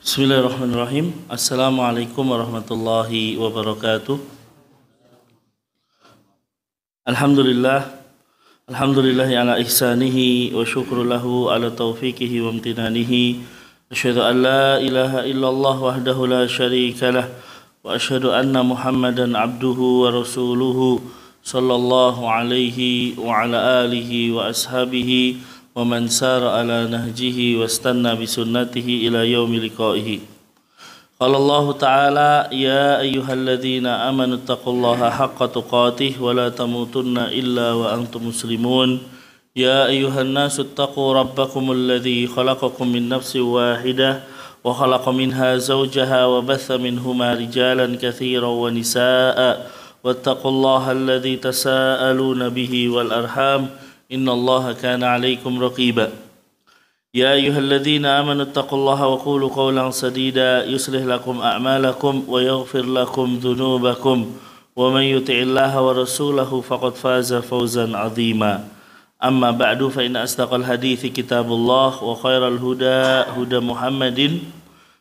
Bismillahirrahmanirrahim. Assalamualaikum warahmatullahi wabarakatuh. Alhamdulillahi ala ihsanihi wa syukru lahu ala taufiqihi wa amtinanihi. Asyhadu an la ilaha illallah wahdahu la syarika lah wa asyhadu anna Muhammadan abduhu wa rasuluhu sallallahu alaihi wa ala alihi wa ashabihi wa man sara ala nahjihi wastanna bisunnatihi ila yaumi liqaihi. Qala Allah Ta'ala ya ayyuhalladzina amanu taqullaha haqqa tuqatih wa la tamutunna illa wa antum muslimun. Ya ayyuhan nasu taqu rabbakumul ladzi khalaqakum min nafsin wahidah wa khalaqa minha zawjaha wa batha minhuma rijalan katsiran wa nisaa'a wattaqullaha alladzi tasaaluna bihi wal arham innallaha kana 'alaikum raqiba. Ya ayyuhalladzina amanu taqullaha wa qulu qawlan sadida yuslih lakum a'malakum wa yaghfir lakum dhunubakum wa man yuti'illaha wa rasulahu faqad faza fawzan 'azima. Amma ba'du fa inna asdaqal hadithi kitabullah wa khairal huda huda Muhammadin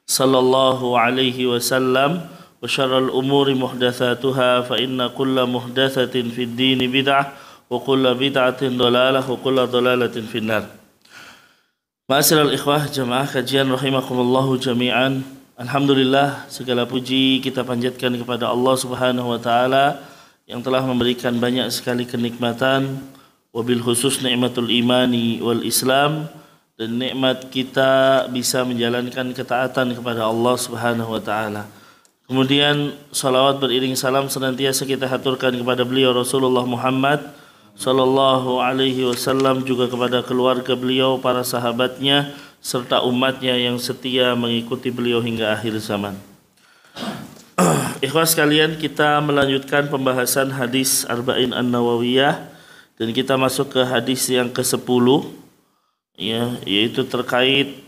sallallahu alaihi wasallam wa syarral umuri muhdatsatuha fa inna kulla muhdatsatin fid dini bid'ah wa kullu bid'atin dhalalah wa kullu dhalalatin finnar. Ma'asyiral ikhwah jamaah kajian rahimakumullahu jami'an. Alhamdulillah, segala puji kita panjatkan kepada Allah Subhanahu wa taala yang telah memberikan banyak sekali kenikmatan, wabil khusus nikmatul imani wal Islam, dan nikmat kita bisa menjalankan ketaatan kepada Allah Subhanahu wa taala. Kemudian salawat beriring salam senantiasa kita haturkan kepada beliau Rasulullah Muhammad sallallahu alaihi wasallam, juga kepada keluarga beliau, para sahabatnya, serta umatnya yang setia mengikuti beliau hingga akhir zaman. Ikhwas sekalian, kita melanjutkan pembahasan hadis Arba'in An-Nawawiyah dan kita masuk ke hadis yang ke-10, ya, yaitu terkait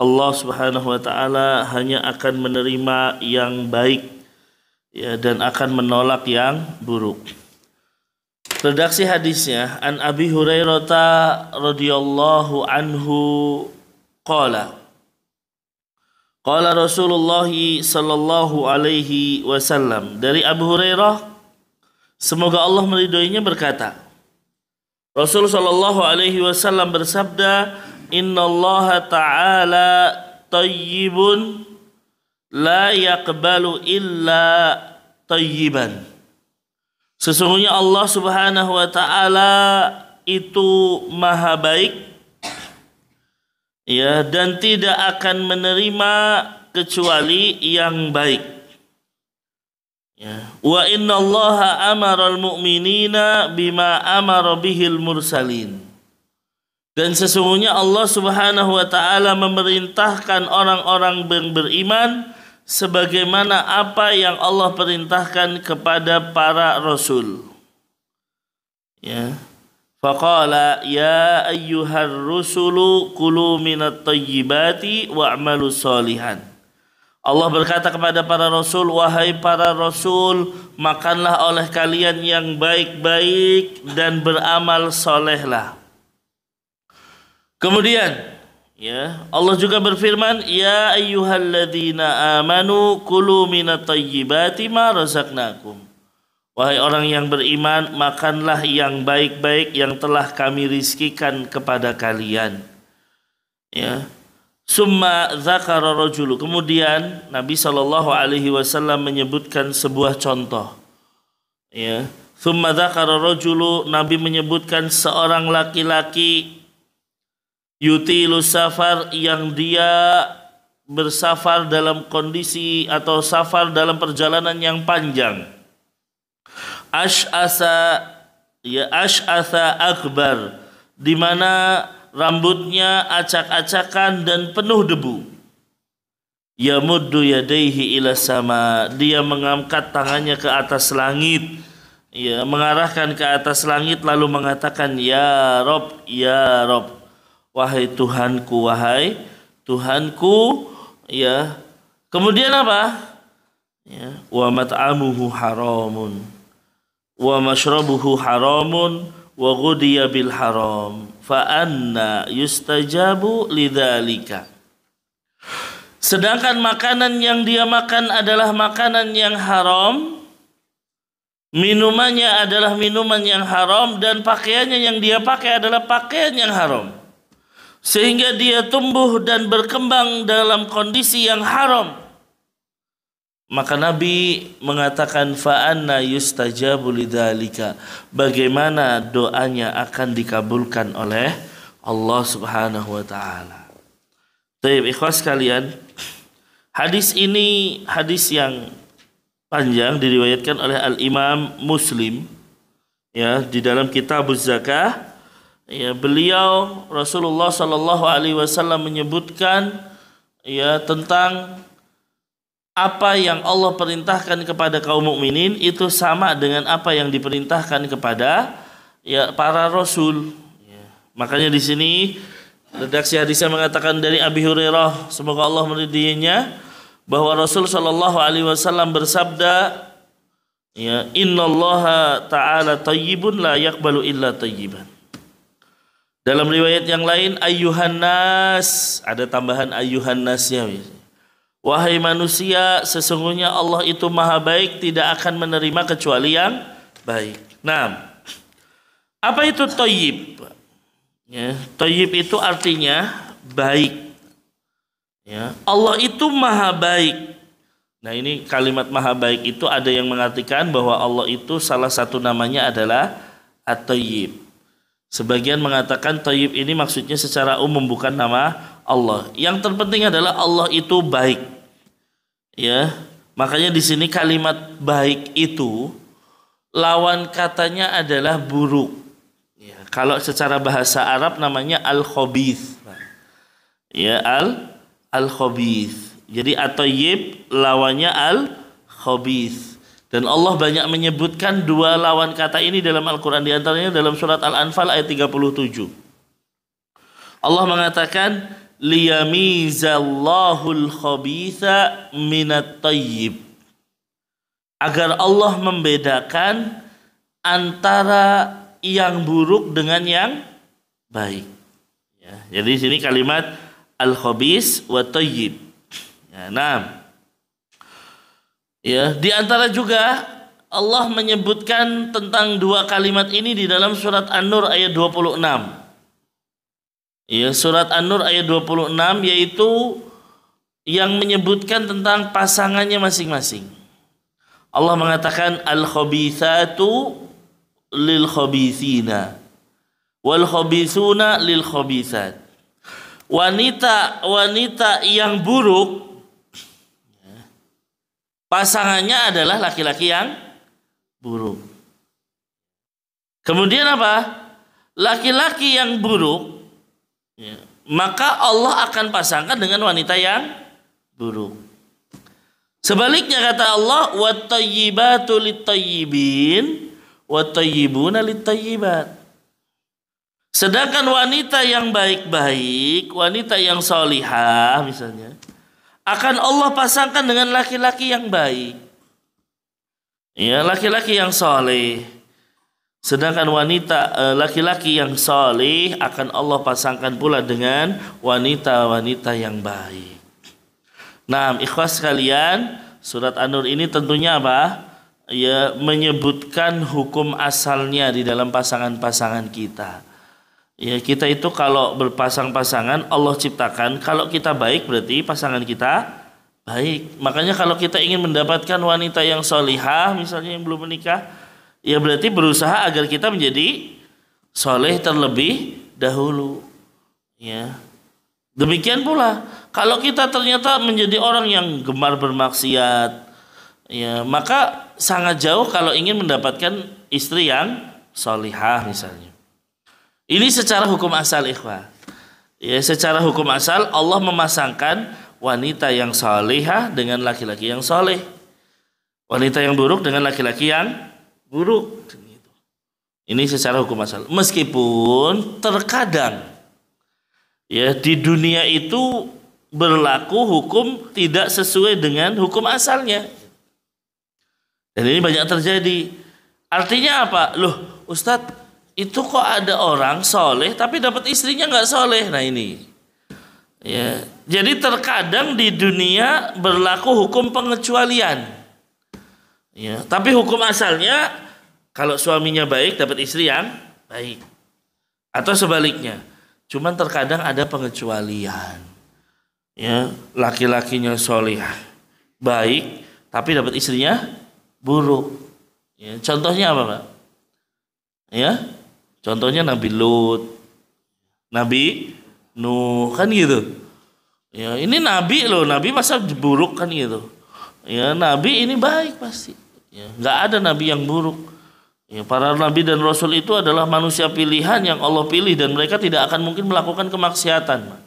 Allah Subhanahu wa taala hanya akan menerima yang baik, ya, dan akan menolak yang buruk. Redaksi hadisnya, an Abi Hurairah radhiyallahu anhu qala Rasulullah sallallahu alaihi wasallam, dari Abu Hurairah semoga Allah meridhoinya berkata, Rasul sallallahu alaihi wasallam bersabda, innallaha ta'ala tayyibun la yaqbalu illa tayyiban. Sesungguhnya Allah Subhanahu wa taala itu maha baik, ya, dan tidak akan menerima kecuali yang baik. Ya. Wa innallaha amaral mu'minina bima amara bihil mursalin. Dan sesungguhnya Allah Subhanahu wa taala memerintahkan orang-orang yang beriman sebagaimana apa yang Allah perintahkan kepada para rasul. Ya. Faqala ya ayyuhar rusulu kulu minat tayyibati wa'malu sholihan. Allah berkata kepada para rasul, wahai para rasul, makanlah oleh kalian yang baik-baik dan beramal solehlah. Kemudian, ya, Allah juga berfirman, ya ayyuhalladzina amanu kulu minat tayyibati ma razaqnakum. Wahai orang yang beriman, makanlah yang baik-baik yang telah kami rizkikan kepada kalian. Ya. Summa dzakara rajulu. Kemudian Nabi sallallahu alaihi wasallam menyebutkan sebuah contoh. Ya. Summa dzakara rajulu, Nabi menyebutkan seorang laki-laki yutilu safar, yang dia bersafar dalam kondisi atau safar dalam perjalanan yang panjang. Ash'asa akbar, di mana rambutnya acak-acakan dan penuh debu. Yamuddu yadaihi ila sama, dia mengangkat tangannya ke atas langit, ya, mengarahkan ke atas langit lalu mengatakan ya Rob, ya Rob. Wahai Tuhanku, wahai Tuhanku, ya. Kemudian apa? Ya, wa mat'amuhu haramun wa mashrabuhu haramun wa ghudiya bil haram fa anna yustajabu lidzalika. sedangkan makanan yang dia makan adalah makanan yang haram, minumannya adalah minuman yang haram, dan pakaiannya yang dia pakai adalah pakaian yang haram, sehingga dia tumbuh dan berkembang dalam kondisi yang haram, maka Nabi mengatakan fa'anna yustajabu lidzalika, bagaimana doanya akan dikabulkan oleh Allah Subhanahu wa taala. Baik, ikhwas sekalian, hadis ini hadis yang panjang, diriwayatkan oleh Al-Imam Muslim ya di dalam Kitabuz Zakah. Ya, beliau Rasulullah sallallahu alaihi wasallam menyebutkan ya tentang apa yang Allah perintahkan kepada kaum mukminin itu sama dengan apa yang diperintahkan kepada ya para rasul. Ya, makanya di sini redaksi hadisnya mengatakan dari Abi Hurairah, semoga Allah meridhinya, bahwa Rasul sallallahu alaihi wasallam bersabda, ya, innallaha ta'ala thayyibun la yaqbalu illa thayyiban. Dalam riwayat yang lain ayyuhan nas, ada tambahan ayyuhan nasnya. Wahai manusia, sesungguhnya Allah itu maha baik, tidak akan menerima kecuali yang baik. Nah, apa itu thayyib? Ya, thayyib itu artinya baik. Ya, Allah itu maha baik. Nah, ini kalimat maha baik itu ada yang mengartikan bahwa Allah itu salah satu namanya adalah At-Thayyib. Sebagian mengatakan Thayyib ini maksudnya secara umum bukan nama Allah. Yang terpenting adalah Allah itu baik. Ya, makanya di sini kalimat baik itu lawan katanya adalah buruk. Ya, kalau secara bahasa Arab namanya al-khabith. Ya, al-khabith. Jadi at-thayyib lawannya al-khabith. Dan Allah banyak menyebutkan dua lawan kata ini dalam Al-Quran. Di antaranya dalam surat Al-Anfal ayat 37. Allah mengatakan liyamizallahul khabitha minat thayyib. Agar Allah membedakan antara yang buruk dengan yang baik. Ya, jadi di sini kalimat al-khabith wa thayyib. Ya, nah, ya, di antara juga Allah menyebutkan tentang dua kalimat ini di dalam surat An-Nur ayat 26. Ya, surat An-Nur ayat 26 yaitu yang menyebutkan tentang pasangannya masing-masing. Allah mengatakan al-khabithatu lil khabithina wal khabithuna lil khabithat. Wanita yang buruk pasangannya adalah laki-laki yang buruk. Kemudian apa? Laki-laki yang buruk, ya, maka Allah akan pasangkan dengan wanita yang buruk. Sebaliknya kata Allah, wat-thayyibatu lit-thayyibin wat-thayyibuna lit-thayyibat. Sedangkan wanita yang baik-baik, wanita yang salihah misalnya, akan Allah pasangkan dengan laki-laki yang baik. Ya, laki-laki yang saleh. Sedangkan laki-laki yang saleh akan Allah pasangkan pula dengan wanita-wanita yang baik. Nah, ikhwas sekalian, surat An-Nur ini tentunya apa? Ya, menyebutkan hukum asalnya di dalam pasangan-pasangan kita. Ya, kita itu kalau berpasang-pasangan Allah ciptakan, kalau kita baik berarti pasangan kita baik. Makanya kalau kita ingin mendapatkan wanita yang solihah misalnya yang belum menikah, ya berarti berusaha agar kita menjadi soleh terlebih dahulu. Ya, demikian pula kalau kita ternyata menjadi orang yang gemar bermaksiat, ya maka sangat jauh kalau ingin mendapatkan istri yang solihah misalnya. Ini secara hukum asal, ikhwah. Ya, secara hukum asal Allah memasangkan wanita yang salihah dengan laki-laki yang soleh, wanita yang buruk dengan laki-laki yang buruk. Ini secara hukum asal. Meskipun terkadang ya di dunia itu berlaku hukum tidak sesuai dengan hukum asalnya. Dan ini banyak terjadi. Artinya apa? Loh, Ustadz, itu kok ada orang soleh tapi dapat istrinya nggak soleh. Nah ini, ya Jadi terkadang di dunia berlaku hukum pengecualian. Ya, tapi hukum asalnya kalau suaminya baik dapat istri yang baik. Atau sebaliknya. Cuman terkadang ada pengecualian. Ya, laki-lakinya solihah, baik, tapi dapat istrinya buruk. Ya, contohnya apa, Pak? Ya, contohnya Nabi Lut, Nabi Nuh, kan gitu. Ya, ini nabi loh, nabi masa buruk kan gitu. Ya, nabi ini baik pasti. Ya, nggak ada nabi yang buruk. Ya, para nabi dan rasul itu adalah manusia pilihan yang Allah pilih dan mereka tidak akan mungkin melakukan kemaksiatan.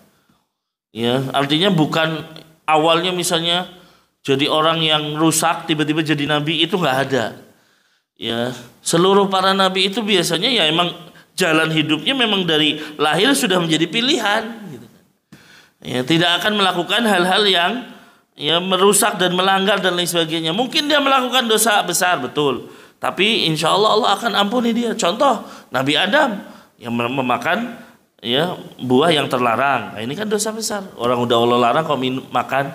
Ya, artinya bukan awalnya misalnya jadi orang yang rusak tiba-tiba jadi nabi, itu nggak ada. Ya, seluruh para nabi itu biasanya ya emang jalan hidupnya memang dari lahir sudah menjadi pilihan. Ya, tidak akan melakukan hal-hal yang ya merusak dan melanggar dan lain sebagainya. Mungkin dia melakukan dosa besar, betul, tapi insya Allah Allah akan ampuni dia. Contoh Nabi Adam yang memakan ya buah yang terlarang. Nah, ini kan dosa besar. Orang udah Allah larang kok makan.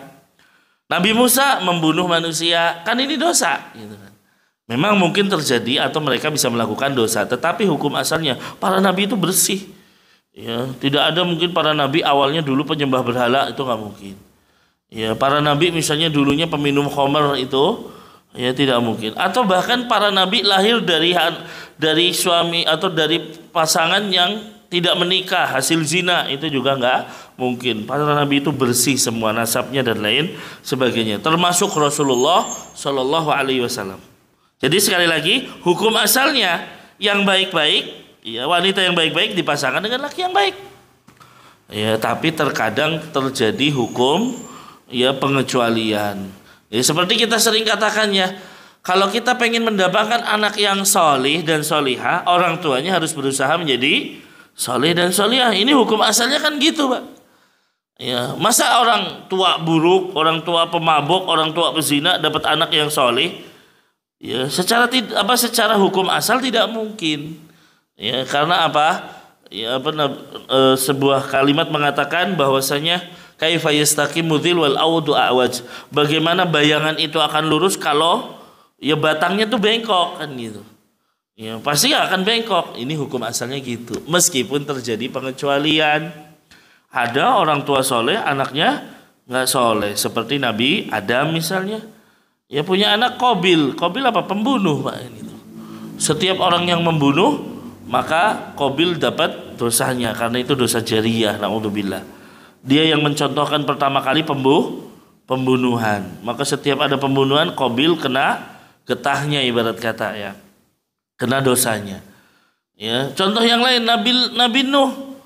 Nabi Musa membunuh manusia, kan ini dosa. Gitu kan. Memang mungkin terjadi atau mereka bisa melakukan dosa, tetapi hukum asalnya para nabi itu bersih. Ya, tidak ada mungkin para nabi awalnya dulu penyembah berhala, itu nggak mungkin. Ya, para nabi misalnya dulunya peminum khamr, itu ya tidak mungkin. Atau bahkan para nabi lahir dari suami atau dari pasangan yang tidak menikah, hasil zina, itu juga nggak mungkin. Para nabi itu bersih semua nasabnya dan lain sebagainya. Termasuk Rasulullah Shallallahu Alaihi Wasallam. Jadi sekali lagi hukum asalnya yang baik-baik. Ya, wanita yang baik-baik dipasangkan dengan laki yang baik. Ya, tapi terkadang terjadi hukum ya pengecualian. Ya, seperti kita sering katakannya, kalau kita pengen mendapatkan anak yang solih dan solihah, orang tuanya harus berusaha menjadi solih dan solihah. Ini hukum asalnya kan gitu, Pak. Ya, masa orang tua buruk, orang tua pemabuk, orang tua pezina dapat anak yang solih? Ya, secara hukum asal tidak mungkin. Ya, karena apa? Ya, sebuah kalimat mengatakan bahwasanya kaifa yastaqimu dzil wal audu a'waj. Bagaimana bayangan itu akan lurus kalau ya batangnya tuh bengkok kan gitu. Ya, pasti akan bengkok. Ini hukum asalnya gitu. Meskipun terjadi pengecualian. Ada orang tua soleh, anaknya nggak soleh. Seperti Nabi Adam misalnya. Ya punya anak Qabil. Qabil apa? Pembunuh, Pak. Gitu. Setiap orang yang membunuh maka Qabil dapat dosanya karena itu dosa jariyah, naudzubillah. Dia yang mencontohkan pertama kali pembunuhan. Maka setiap ada pembunuhan Qabil kena getahnya ibarat kata ya. Kena dosanya. Ya, contoh yang lain Nabi Nuh.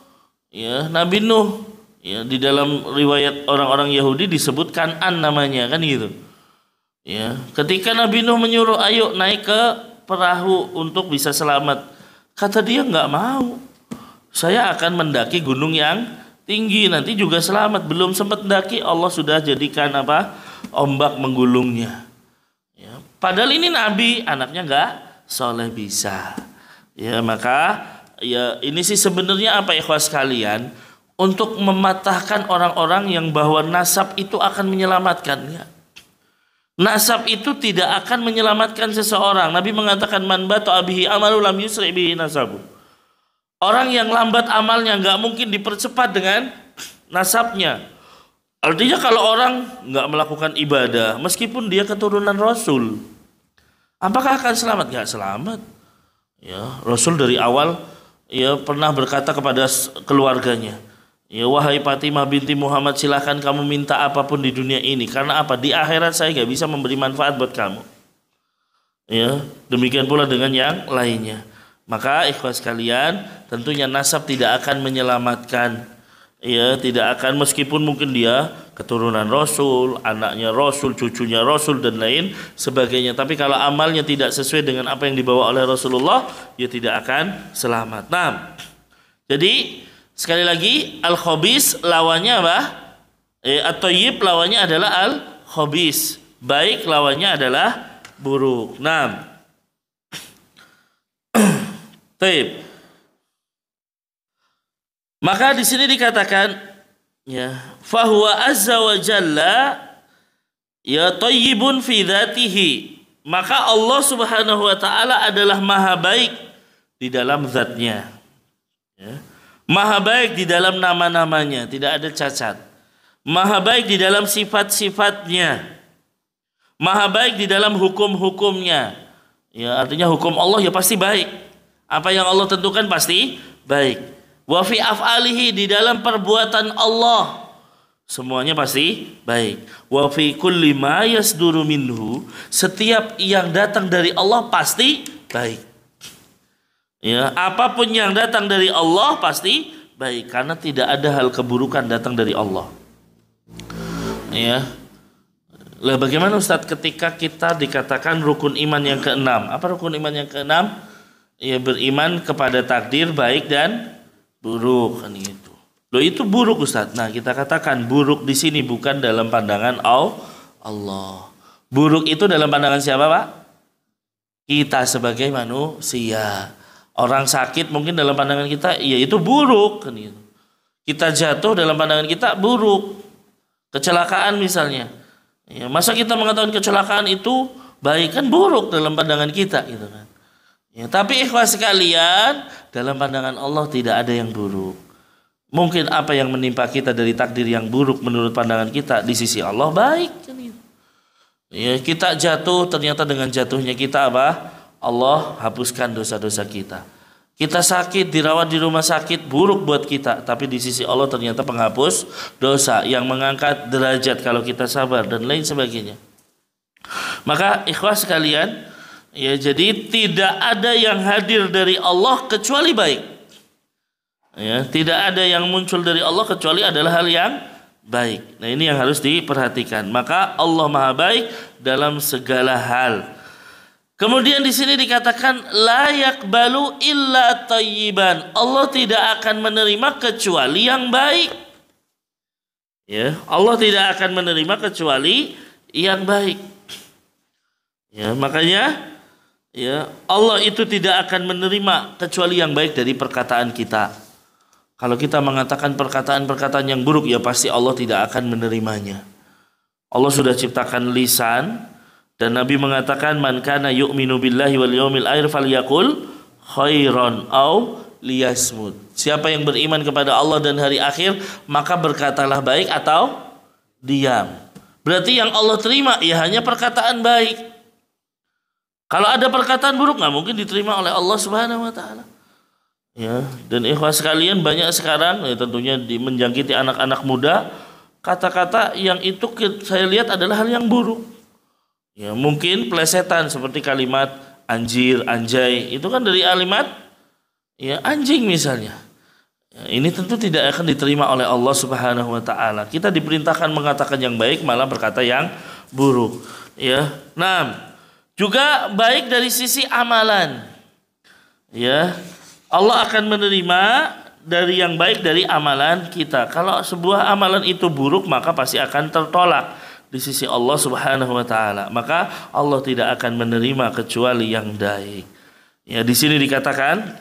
Ya, Nabi Nuh ya di dalam riwayat orang-orang Yahudi disebut Kan'an namanya kan gitu. Ya, ketika Nabi Nuh menyuruh ayo naik ke perahu untuk bisa selamat. Kata dia nggak mau. Saya akan mendaki gunung yang tinggi nanti juga selamat. Belum sempat mendaki Allah sudah jadikan apa? Ombak menggulungnya. Ya, padahal ini Nabi, anaknya nggak soleh bisa. Ya maka ya ini sih sebenarnya apa ikhwas kalian untuk mematahkan orang-orang yang bahwa nasab itu akan menyelamatkannya. Nasab itu tidak akan menyelamatkan seseorang. Nabi mengatakan man bata bihi amalu lam yusri bihi nasabu. Orang yang lambat amalnya nggak mungkin dipercepat dengan nasabnya. Artinya kalau orang nggak melakukan ibadah meskipun dia keturunan Rasul, apakah akan selamat? Nggak selamat. Ya, Rasul dari awal ya pernah berkata kepada keluarganya, ya wahai Fatimah binti Muhammad, silahkan kamu minta apapun di dunia ini. Karena apa? Di akhirat saya gak bisa memberi manfaat buat kamu. Ya, demikian pula dengan yang lainnya. Maka ikhwas kalian, tentunya nasab tidak akan menyelamatkan. Ya, tidak akan meskipun mungkin dia keturunan Rasul, anaknya Rasul, cucunya Rasul dan lain sebagainya. Tapi kalau amalnya tidak sesuai dengan apa yang dibawa oleh Rasulullah, dia tidak akan selamat. Nah, jadi sekali lagi al-khabis lawannya apa? At-thayyib lawannya adalah al-khabis. Baik lawannya adalah buruk. Nah. Taib. Maka di sini dikatakan Ya, fahuwa azza wa jalla ya thayyibun fi dzatihi. Maka Allah Subhanahu wa taala adalah maha baik di dalam zatnya. Ya. Maha baik di dalam nama-namanya, tidak ada cacat. Maha baik di dalam sifat-sifatnya. Maha baik di dalam hukum-hukumnya. Ya, artinya hukum Allah ya pasti baik. Apa yang Allah tentukan pasti baik. Wa fi af'alihi, di dalam perbuatan Allah semuanya pasti baik. Wa fi kulli ma yasduru minhu, setiap yang datang dari Allah pasti baik. Ya, apapun yang datang dari Allah pasti baik karena tidak ada hal keburukan datang dari Allah. Ya. Lah bagaimana Ustaz ketika kita dikatakan rukun iman yang keenam? Apa rukun iman yang keenam? Ya, beriman kepada takdir baik dan buruk, kan itu. Loh itu buruk Ustaz. Nah, kita katakan buruk di sini bukan dalam pandangan Allah. Buruk itu dalam pandangan siapa, Pak? Kita sebagai manusia. Orang sakit mungkin dalam pandangan kita ya itu buruk, kan gitu. Kita jatuh dalam pandangan kita buruk. Kecelakaan misalnya. Ya, masa kita mengatakan kecelakaan itu baik, kan buruk dalam pandangan kita gitu kan. Ya, tapi ikhwas sekalian, dalam pandangan Allah tidak ada yang buruk. Mungkin apa yang menimpa kita dari takdir yang buruk menurut pandangan kita, di sisi Allah baik. Ya, kita jatuh, ternyata dengan jatuhnya kita apa? Allah hapuskan dosa-dosa kita. Kita sakit, dirawat di rumah sakit, buruk buat kita. Tapi di sisi Allah ternyata penghapus dosa, yang mengangkat derajat kalau kita sabar dan lain sebagainya. Maka ikhwas sekalian, ya, jadi tidak ada yang hadir dari Allah kecuali baik. Ya, tidak ada yang muncul dari Allah kecuali adalah hal yang baik. Nah, ini yang harus diperhatikan. Maka Allah Maha baik dalam segala hal. Kemudian di sini dikatakan la yaqbalu illa thayyiban. Allah tidak akan menerima kecuali yang baik. Ya, Allah tidak akan menerima kecuali yang baik. Ya, makanya ya, Allah itu tidak akan menerima kecuali yang baik dari perkataan kita. Kalau kita mengatakan perkataan-perkataan yang buruk, ya pasti Allah tidak akan menerimanya. Allah sudah ciptakan lisan, dan Nabi mengatakan man kana yu'minu billahi wal yaumil akhir falyaqul khairan aw liyasmut. Siapa yang beriman kepada Allah dan hari akhir, maka berkatalah baik atau diam. Berarti yang Allah terima ya hanya perkataan baik. Kalau ada perkataan buruk nggak mungkin diterima oleh Allah Subhanahu wa taala. Ya, dan ikhwas sekalian banyak sekarang ya, tentunya menjangkiti anak-anak muda, kata-kata yang itu saya lihat adalah hal yang buruk. Ya, mungkin plesetan seperti kalimat anjir, anjay, itu kan dari kalimat ya anjing misalnya. Ya, ini tentu tidak akan diterima oleh Allah Subhanahu wa taala. Kita diperintahkan mengatakan yang baik malah berkata yang buruk. Ya. Nah, juga baik dari sisi amalan. Ya. Allah akan menerima dari yang baik dari amalan kita. Kalau sebuah amalan itu buruk, maka pasti akan tertolak di sisi Allah Subhanahu wa taala. Maka Allah tidak akan menerima kecuali yang baik. Ya, di sini dikatakan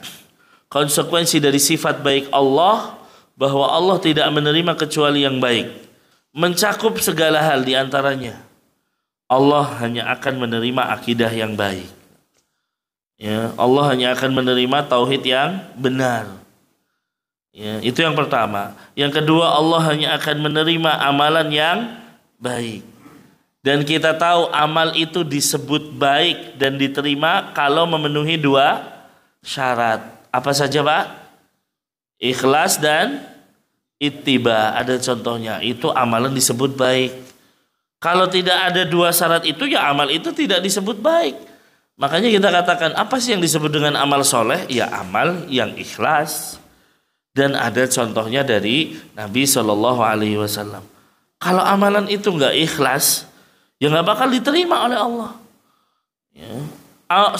konsekuensi dari sifat baik Allah bahwa Allah tidak menerima kecuali yang baik. Mencakup segala hal di antaranya. Allah hanya akan menerima akidah yang baik. Ya, Allah hanya akan menerima tauhid yang benar. Ya, itu yang pertama. Yang kedua, Allah hanya akan menerima amalan yang baik. Dan kita tahu amal itu disebut baik dan diterima kalau memenuhi dua syarat. Apa saja, Pak? Ikhlas dan ittiba. Ada contohnya. Itu amalan disebut baik. Kalau tidak ada dua syarat itu, ya amal itu tidak disebut baik. Makanya kita katakan apa sih yang disebut dengan amal soleh? Ya amal yang ikhlas. Dan ada contohnya dari Nabi SAW. Kalau amalan itu nggak ikhlas, ya nggak bakal diterima oleh Allah. Ya.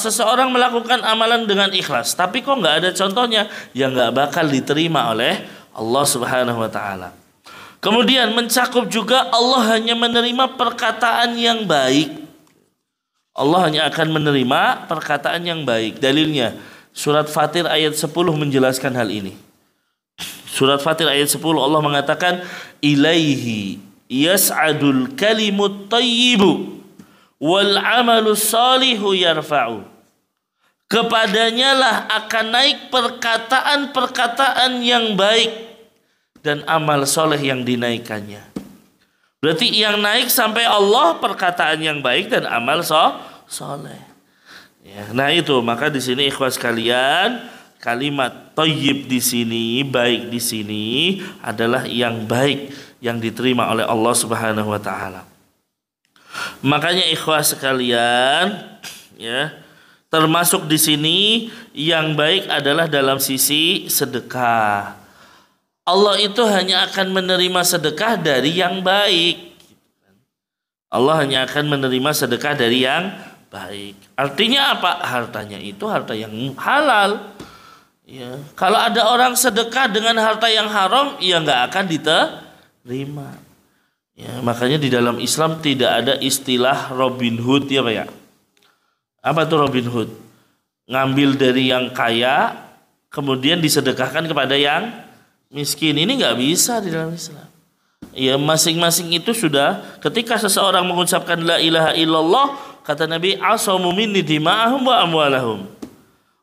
Seseorang melakukan amalan dengan ikhlas, tapi kok nggak ada contohnya, ya nggak bakal diterima oleh Allah Subhanahu Wa Taala. Kemudian mencakup juga Allah hanya menerima perkataan yang baik. Allah hanya akan menerima perkataan yang baik. Dalilnya surat Fatir ayat 10 menjelaskan hal ini. Surat Fatir ayat 10 Allah mengatakan ilaihi yas'adul kalimut thayyibu wal amalus salihu yarfa'u. Kepadanya lah akan naik perkataan-perkataan yang baik dan amal soleh yang dinaikkannya. Berarti yang naik sampai Allah perkataan yang baik dan amal soleh. Ya, nah itu maka di sini ikhwas kalian, kalimat thayyib di sini, baik di sini adalah yang baik yang diterima oleh Allah Subhanahu wa taala. Makanya ikhwas sekalian, ya, termasuk di sini yang baik adalah dalam sisi sedekah. Allah itu hanya akan menerima sedekah dari yang baik. Allah hanya akan menerima sedekah dari yang baik. Artinya apa? Hartanya itu harta yang halal. Ya. Kalau ada orang sedekah dengan harta yang haram, ya nggak akan diterima. Ya, makanya di dalam Islam tidak ada istilah Robin Hood, ya Pak ya. Apa tuh Robin Hood? Ngambil dari yang kaya, kemudian disedekahkan kepada yang miskin. Ini nggak bisa di dalam Islam. Ya, masing-masing itu sudah ketika seseorang mengucapkan la ilaha illallah, kata Nabi, asamu minni dima'ahum wa amwalahum.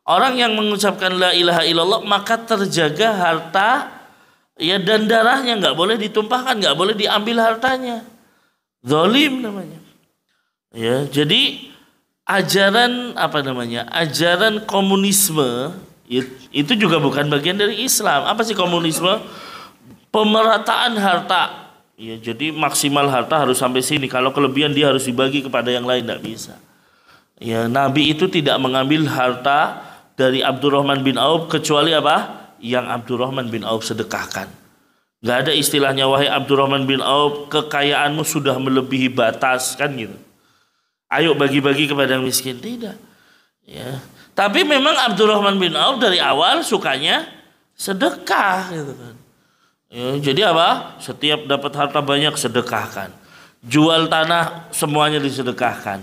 Orang yang mengucapkan la ilaha illallah maka terjaga harta ya dan darahnya, nggak boleh ditumpahkan, nggak boleh diambil hartanya. Zalim namanya. Ya, jadi ajaran ajaran komunisme itu juga bukan bagian dari Islam. Apa sih komunisme? Pemerataan harta. Ya, jadi maksimal harta harus sampai sini. Kalau kelebihan dia harus dibagi kepada yang lain, tidak bisa. Ya, Nabi itu tidak mengambil harta dari Abdurrahman bin Auf kecuali apa? Yang Abdurrahman bin Auf sedekahkan. Gak ada istilahnya wahai Abdurrahman bin Auf kekayaanmu sudah melebihi batas kan gitu. Ayo bagi-bagi kepada yang miskin, tidak. Ya. Tapi memang Abdurrahman bin Auf dari awal sukanya sedekah gitu kan. Ya, jadi apa? Setiap dapat harta banyak sedekahkan. Jual tanah semuanya disedekahkan.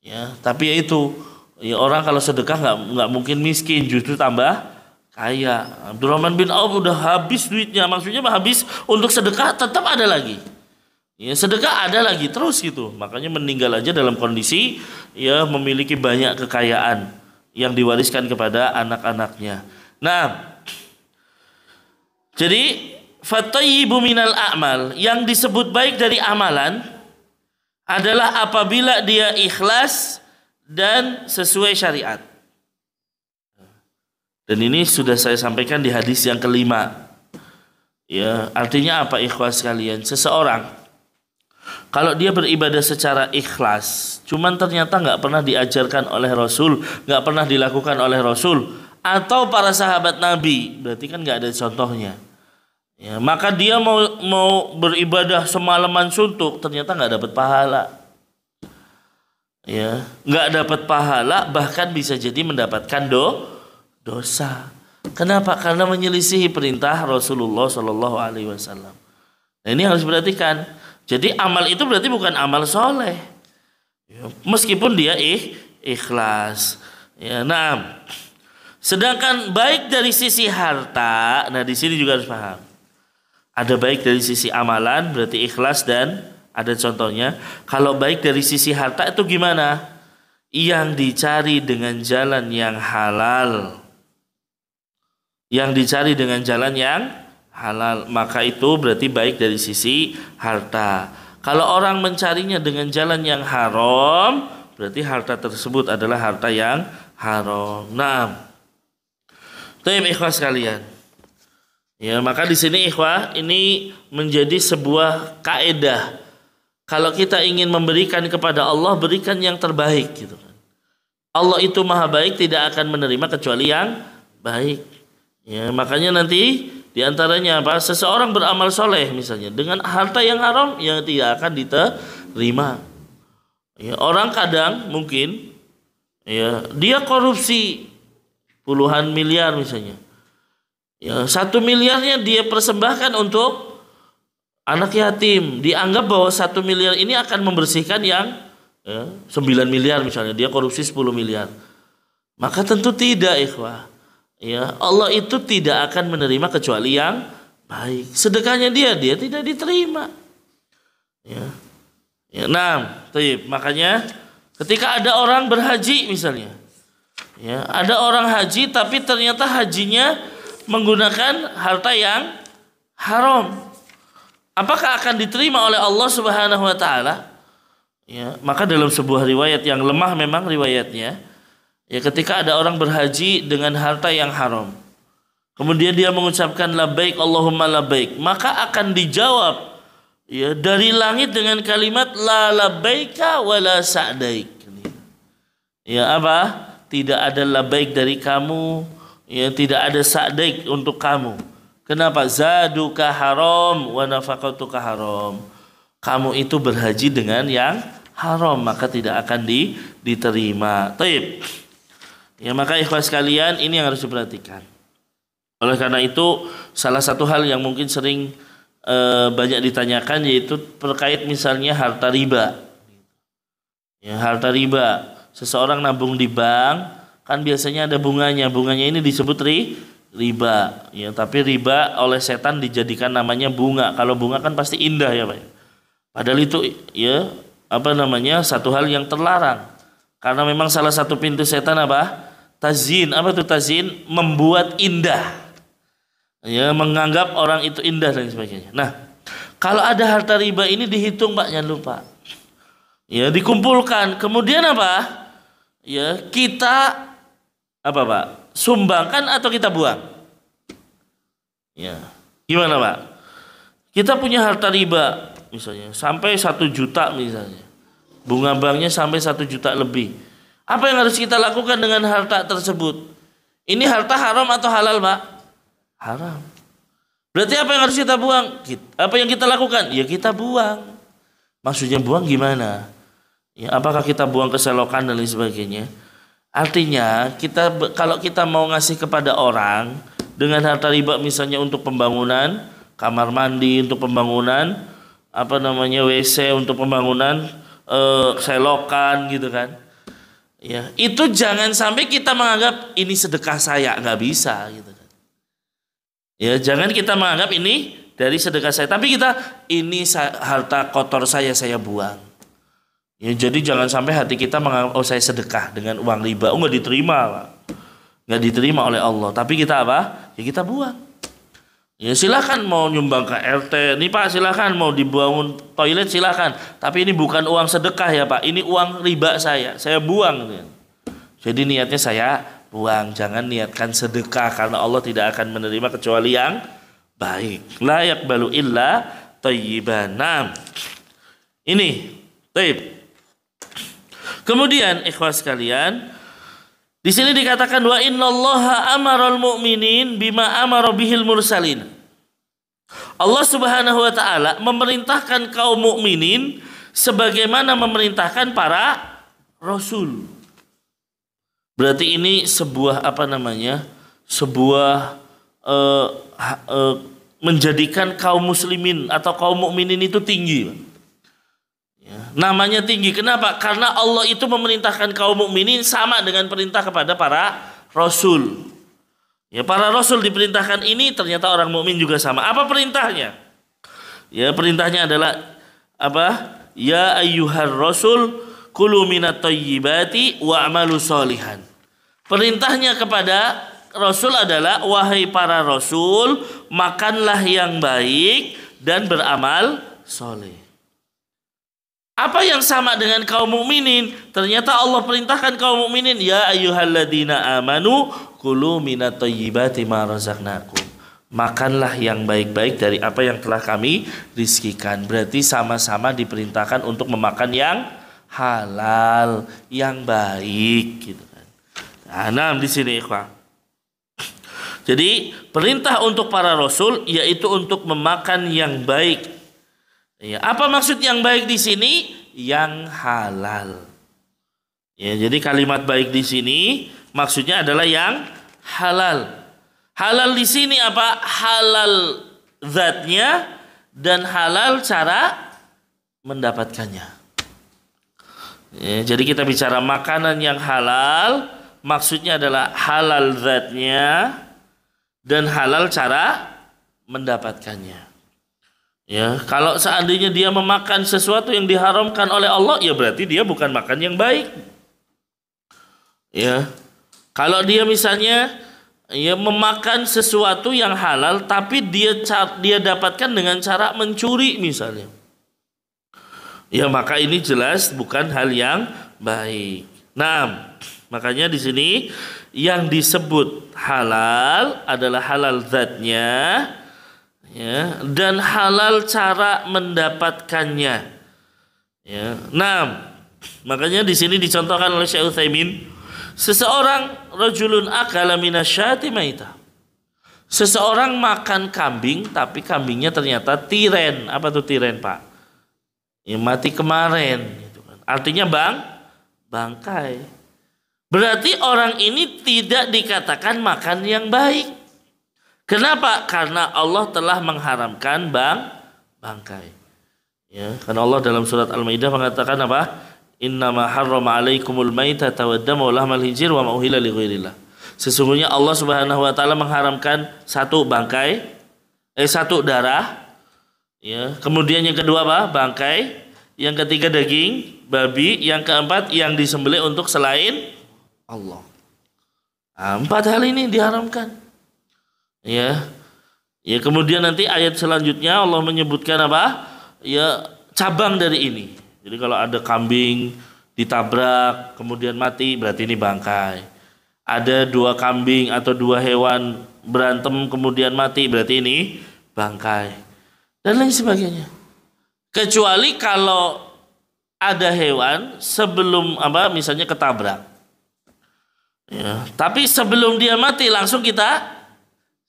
Ya, tapi ya itu, ya orang kalau sedekah nggak mungkin miskin, justru tambah kaya. Abdurrahman bin Auf udah habis duitnya, maksudnya habis untuk sedekah tetap ada lagi. Ya, sedekah ada lagi terus gitu. Makanya meninggal aja dalam kondisi ya memiliki banyak kekayaan yang diwariskan kepada anak-anaknya. Nah, jadi fatayyibu minal a'mal, yang disebut baik dari amalan adalah apabila dia ikhlas dan sesuai syariat. Dan ini sudah saya sampaikan di hadis yang kelima. Ya, artinya apa ikhlas kalian? Seseorang kalau dia beribadah secara ikhlas, cuman ternyata nggak pernah diajarkan oleh Rasul, nggak pernah dilakukan oleh Rasul atau para sahabat Nabi, berarti kan nggak ada contohnya. Ya, maka dia mau beribadah semalaman suntuk, ternyata nggak dapat pahala. Ya, nggak dapat pahala, bahkan bisa jadi mendapatkan dosa. Kenapa? Karena menyelisihi perintah Rasulullah Shallallahu Alaihi Wasallam. Nah, ini harus diperhatikan. Jadi amal itu berarti bukan amal soleh, ya, meskipun dia ikhlas. Ya, nah, sedangkan baik dari sisi harta, nah di sini juga harus paham. Ada baik dari sisi amalan, berarti ikhlas dan ada contohnya. Kalau baik dari sisi harta itu gimana? Yang dicari dengan jalan yang halal. Yang dicari dengan jalan yang halal, maka itu berarti baik dari sisi harta. Kalau orang mencarinya dengan jalan yang haram, berarti harta tersebut adalah harta yang haram. Nah, tayyib ikhwas kalian. Ya, maka di sini ikhwah ini menjadi sebuah kaedah. Kalau kita ingin memberikan kepada Allah, berikan yang terbaik gitu kan. Allah itu maha baik, tidak akan menerima kecuali yang baik. Ya, makanya nanti diantaranya apa? Seseorang beramal soleh misalnya dengan harta yang haram yang tidak akan diterima. Ya, orang kadang mungkin ya dia korupsi puluhan miliar misalnya. Ya, 1 miliarnya dia persembahkan untuk anak yatim. Dianggap bahwa 1 miliar ini akan membersihkan yang 9 miliar misalnya. Dia korupsi 10 miliar. Maka tentu tidak ikhwah. Ya, Allah itu tidak akan menerima kecuali yang baik. Sedekahnya dia tidak diterima. Ya. Ya, makanya ketika ada orang berhaji misalnya, ya, ada orang haji tapi ternyata hajinya menggunakan harta yang haram. Apakah akan diterima oleh Allah Subhanahu wa taala? Ya, maka dalam sebuah riwayat yang lemah memang riwayatnya, ya, ketika ada orang berhaji dengan harta yang haram, kemudian dia mengucapkan labbaik Allahumma labbaik, maka akan dijawab, ya, dari langit dengan kalimat la labbaika wala sa'daik. Ya, apa? Tidak ada labbaik dari kamu, ya, tidak ada sa'daik untuk kamu. Kenapa? Zaduka haram wa nafaqatuka haram. Kamu itu berhaji dengan yang haram, maka tidak akan diterima. Taib. Ya, maka ikhwas sekalian, ini yang harus diperhatikan. Oleh karena itu, salah satu hal yang mungkin sering banyak ditanyakan yaitu terkait misalnya harta riba. Ya, harta riba. Seseorang nabung di bank, kan biasanya ada bunganya. Bunganya ini disebut riba. Ya, tapi riba oleh setan dijadikan namanya bunga. Kalau bunga kan pasti indah ya, Pak. Padahal itu, ya, satu hal yang terlarang. Karena memang salah satu pintu setan apa? Tazyin. Apa itu tazyin? Membuat indah. Ya, menganggap orang itu indah dan sebagainya. Nah, kalau ada harta riba ini dihitung, Pak, jangan lupa. Ya, dikumpulkan. Kemudian apa? Ya, kita apa, Pak? Sumbangkan atau kita buang? Ya. Gimana, Pak? Kita punya harta riba misalnya sampai 1 juta misalnya. Bunga banknya sampai 1 juta lebih. Apa yang harus kita lakukan dengan harta tersebut? Ini harta haram atau halal, Pak? Haram. Berarti apa yang harus kita buang? Apa yang kita lakukan? Ya kita buang. Maksudnya buang gimana? Ya, apakah kita buang ke selokan dan lain sebagainya? Artinya kalau kita mau ngasih kepada orang dengan harta riba misalnya untuk pembangunan kamar mandi, untuk pembangunan WC, untuk pembangunan selokan gitu kan. Ya, itu jangan sampai kita menganggap ini sedekah saya, nggak bisa gitu kan. Ya, jangan kita menganggap ini dari sedekah saya, tapi ini harta kotor saya buang. Ya, jadi jangan sampai hati kita menganggap saya sedekah dengan uang riba, nggak diterima, Pak. Nggak diterima oleh Allah. Tapi kita apa? Ya kita buang. Ya silakan mau nyumbang ke RT, nih Pak silakan mau dibangun toilet silakan. Tapi ini bukan uang sedekah ya Pak, ini uang riba saya buang. Jadi niatnya saya buang, jangan niatkan sedekah karena Allah tidak akan menerima kecuali yang baik. La yaqbalu illa thayyiban. Ini, taib. Kemudian ikhwas sekalian, di sini dikatakan wa innallaha amaral mu'minin bima amara bihil mursalin. Allah Subhanahu wa taala memerintahkan kaum mukminin sebagaimana memerintahkan para rasul. Berarti ini sebuah menjadikan kaum muslimin atau kaum mukminin itu tinggi. Ya, namanya tinggi. Kenapa? Karena Allah itu memerintahkan kaum mukminin sama dengan perintah kepada para rasul. Ya, para rasul diperintahkan ini ternyata orang mukmin juga sama. Apa perintahnya? Ya, perintahnya adalah apa? Ya ayyuhar rasul kulu minat thayyibati wa'malu sholihan. Perintahnya kepada rasul adalah wahai para rasul, makanlah yang baik dan beramal soleh. Apa yang sama dengan kaum mukminin? Ternyata Allah perintahkan kaum mukminin, ya ayyuhalladzina amanu kulu minat thayyibati ma razaqnakum. Makanlah yang baik-baik dari apa yang telah kami rizkikan. Berarti sama-sama diperintahkan untuk memakan yang halal, yang baik gitu kan. Nah, di sini ikhwah. Jadi perintah untuk para rasul yaitu untuk memakan yang baik. Ya, apa maksud yang baik di sini? Yang halal. Ya, jadi kalimat baik di sini maksudnya adalah yang halal. Halal di sini apa? Halal zatnya dan halal cara mendapatkannya. Ya, jadi kita bicara makanan yang halal, maksudnya adalah halal zatnya dan halal cara mendapatkannya. Ya, kalau seandainya dia memakan sesuatu yang diharamkan oleh Allah, ya berarti dia bukan makan yang baik. Ya. Kalau dia misalnya ya memakan sesuatu yang halal tapi dia dapatkan dengan cara mencuri misalnya. Ya, maka ini jelas bukan hal yang baik. Nah, makanya di sini yang disebut halal adalah halal zatnya, ya, dan halal cara mendapatkannya. Ya. Nah, makanya di sini dicontohkan oleh Syekh Utsaimin, seseorang rajulun akala minasyati maita. Seseorang makan kambing tapi kambingnya ternyata tiren. Apa tuh tiren, Pak? Ya, mati kemarin gitu kan. Artinya bangkai. Berarti orang ini tidak dikatakan makan yang baik. Kenapa? Karena Allah telah mengharamkan bangkai. Ya, karena Allah dalam surat Al-Maidah mengatakan apa? Innama harrama 'alaikumul maitata waddama wa lahmal khinzir wa ma uhilla li ghairillah. Sesungguhnya Allah Subhanahu wa taala mengharamkan satu darah, ya. Kemudian yang kedua apa? Bangkai. Yang ketiga daging babi, yang keempat yang disembelih untuk selain Allah. Nah, 4 hal ini diharamkan. Ya. Ya, kemudian nanti ayat selanjutnya Allah menyebutkan apa? Ya, cabang dari ini. Jadi kalau ada kambing ditabrak kemudian mati berarti ini bangkai. Ada 2 kambing atau 2 hewan berantem kemudian mati berarti ini bangkai. Dan lain sebagainya. Kecuali kalau ada hewan sebelum apa misalnya ketabrak. Ya, tapi sebelum dia mati langsung kita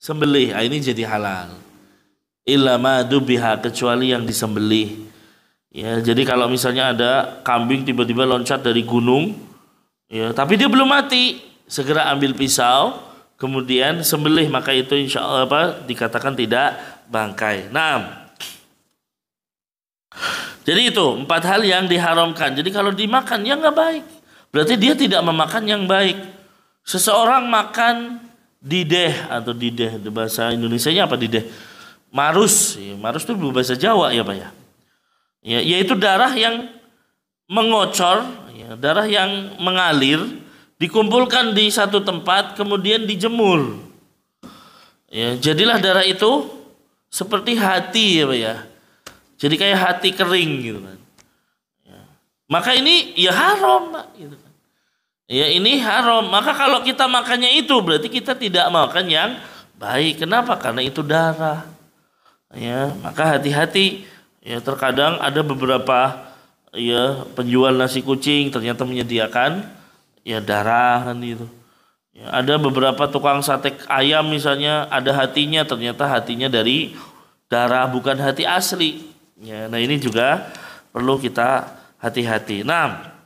sembelih, ini jadi halal. Illa ma dubiha, kecuali yang disembelih. Ya, jadi kalau misalnya ada kambing tiba-tiba loncat dari gunung, ya, tapi dia belum mati, segera ambil pisau, kemudian sembelih, maka itu insya Allah dikatakan tidak bangkai. Nah, jadi itu 4 hal yang diharamkan. Jadi kalau dimakan ya nggak baik, berarti dia tidak memakan yang baik. Seseorang makan dideh atau dideh, bahasa Indonesianya apa dideh? Marus, ya, marus itu bahasa Jawa ya Pak ya. Ya, yaitu darah yang mengocor, ya, darah yang mengalir, dikumpulkan di satu tempat, kemudian dijemur. Ya, jadilah darah itu seperti hati ya Pak ya. Jadi kayak hati kering gitu kan. Ya. Maka ini ya haram Pak. Gitu kan. Ya ini haram. Maka kalau kita makannya itu berarti kita tidak makan yang baik. Kenapa? Karena itu darah. Ya, maka hati-hati. Ya, terkadang ada beberapa ya penjual nasi kucing ternyata menyediakan ya darah kan gitu. Ya, ada beberapa tukang sate ayam misalnya ada hatinya, ternyata hatinya dari darah bukan hati asli. Ya, nah ini juga perlu kita hati-hati. Nah,